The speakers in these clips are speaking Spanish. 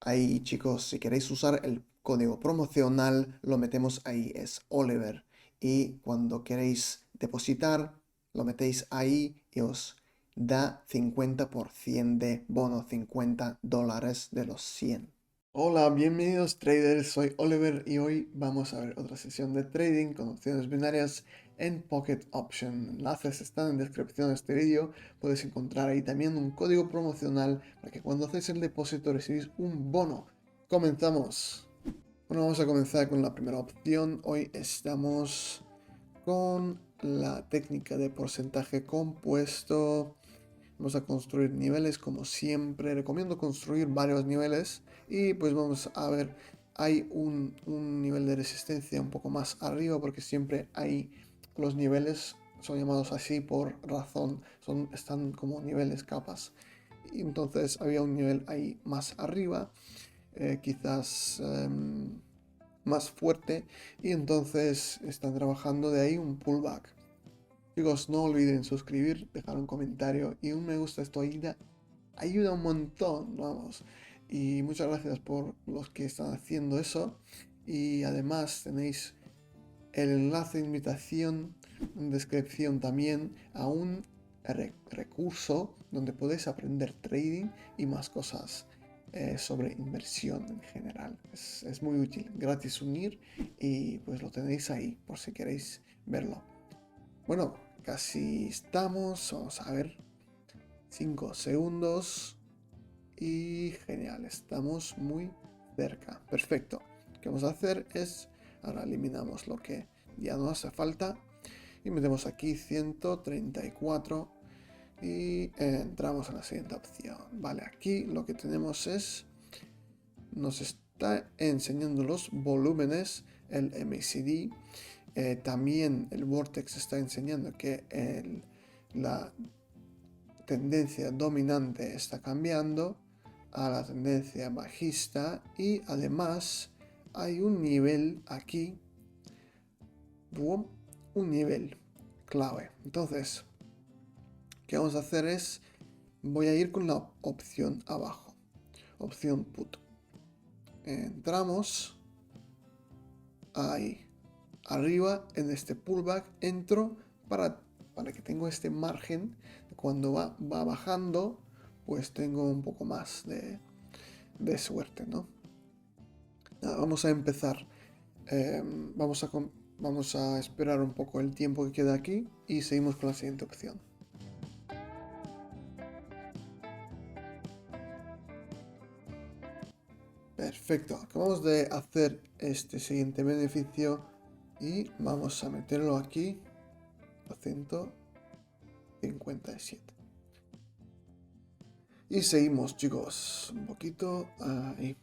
Ahí, chicos, si queréis usar el código promocional, lo metemos ahí, es Oliver. Y cuando queréis depositar, lo metéis ahí y os da 50% de bono, $50 de los 100. Hola, bienvenidos traders, soy Oliver y hoy vamos a ver otra sesión de trading con opciones binarias en Pocket Option. Enlaces están en descripción de este vídeo, puedes encontrar ahí también un código promocional para que cuando hacéis el depósito recibís un bono. Comenzamos. Bueno, vamos a comenzar con la primera opción. Hoy estamos con la técnica de porcentaje compuesto. Vamos a construir niveles como siempre. Recomiendo construir varios niveles. Y pues vamos a ver, hay un nivel de resistencia un poco más arriba porque siempre hay los niveles, son llamados así por razón, están como niveles, capas. Y entonces había un nivel ahí más arriba, quizás más fuerte. Y entonces están trabajando de ahí un pullback. Chicos, no olviden suscribir, dejar un comentario y un me gusta, esto ayuda un montón, vamos. Y muchas gracias por los que están haciendo eso. Y además tenéis el enlace de invitación en descripción también a un recurso donde podéis aprender trading y más cosas sobre inversión en general. Es muy útil, gratis unir y pues lo tenéis ahí por si queréis verlo. Bueno, casi estamos. Vamos a ver. 5 segundos. Y genial, estamos muy cerca. Perfecto. Lo que vamos a hacer es, ahora eliminamos lo que ya no hace falta. Y metemos aquí 134. Y entramos en la siguiente opción. Vale, aquí lo que tenemos es, nos está enseñando los volúmenes, el MACD. También el Vortex está enseñando que la tendencia dominante está cambiando a la tendencia bajista y además hay un nivel aquí, un nivel clave. Entonces, ¿qué vamos a hacer es, voy a ir con la opción abajo, opción put. Entramos ahí. Arriba en este pullback entro para que tengo este margen. Cuando va bajando, pues tengo un poco más de suerte, ¿no? Nada, vamos a empezar. Vamos a esperar un poco el tiempo que queda aquí y seguimos con la siguiente opción. Perfecto, acabamos de hacer este siguiente beneficio y vamos a meterlo aquí a 157. Y seguimos, chicos, un poquito ahí.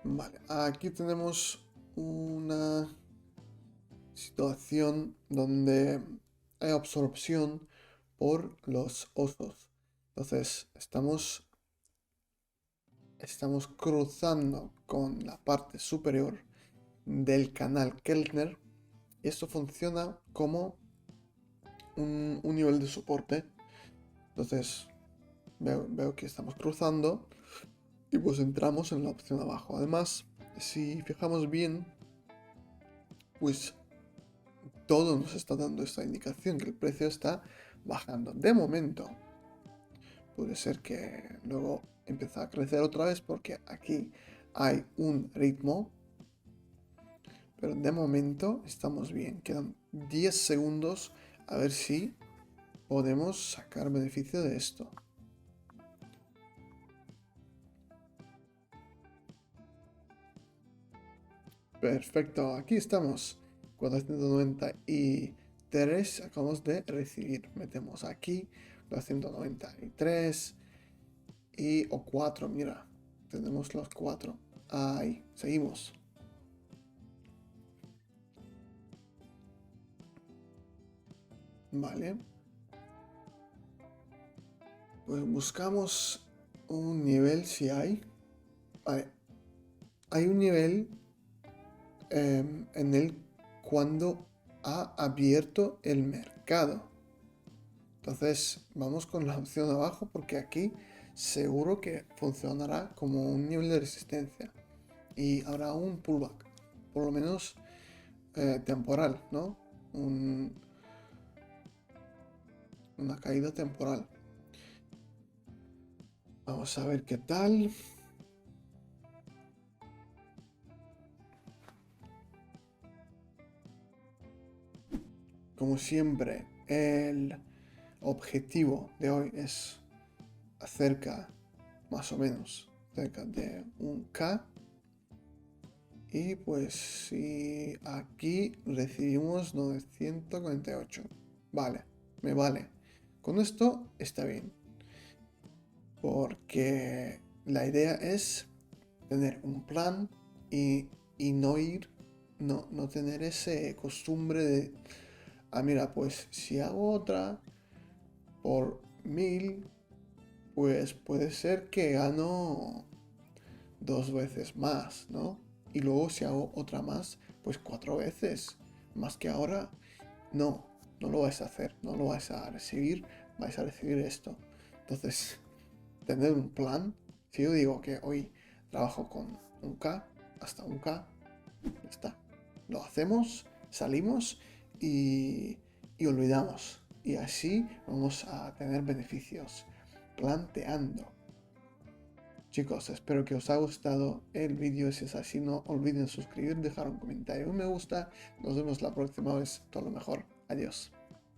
Vale, aquí tenemos una situación donde hay absorción por los osos. Entonces, estamos cruzando con la parte superior del canal Keltner. Y esto funciona como un nivel de soporte. Entonces, veo que estamos cruzando y pues entramos en la opción abajo. Además, si fijamos bien, pues todo nos está dando esta indicación que el precio está bajando. De momento, puede ser que luego empiece a crecer otra vez porque aquí hay un ritmo. Pero de momento estamos bien. Quedan 10 segundos a ver si podemos sacar beneficio de esto. Perfecto, aquí estamos. 493 acabamos de recibir. Metemos aquí 493 o 4, mira. Tenemos los 4. Ahí, seguimos. Vale. Pues buscamos un nivel si hay. Vale. Hay un nivel en el cuando ha abierto el mercado. Entonces vamos con la opción de abajo porque aquí seguro que funcionará como un nivel de resistencia y habrá un pullback, por lo menos temporal, ¿no? Una caída temporal. Vamos a ver qué tal. Como siempre, el objetivo de hoy es cerca, más o menos, cerca de un K. Y pues si aquí recibimos 948. Vale, me vale. Con esto está bien. Porque la idea es tener un plan y no ir, no tener ese costumbre de, mira, pues si hago otra por 1000, pues puede ser que gano 2 veces más, ¿no? Y luego si hago otra más, pues 4 veces más que ahora. No lo vais a hacer, no lo vais a recibir, vais a recibir esto. Entonces, tener un plan. Si yo digo que hoy trabajo con un K, hasta un K, ya está. Lo hacemos, salimos y olvidamos. Y así vamos a tener beneficios. Planteando. Chicos, espero que os haya gustado el vídeo. Si es así, no olviden suscribir, dejar un comentario, un me gusta. Nos vemos la próxima vez. Todo lo mejor. Adiós.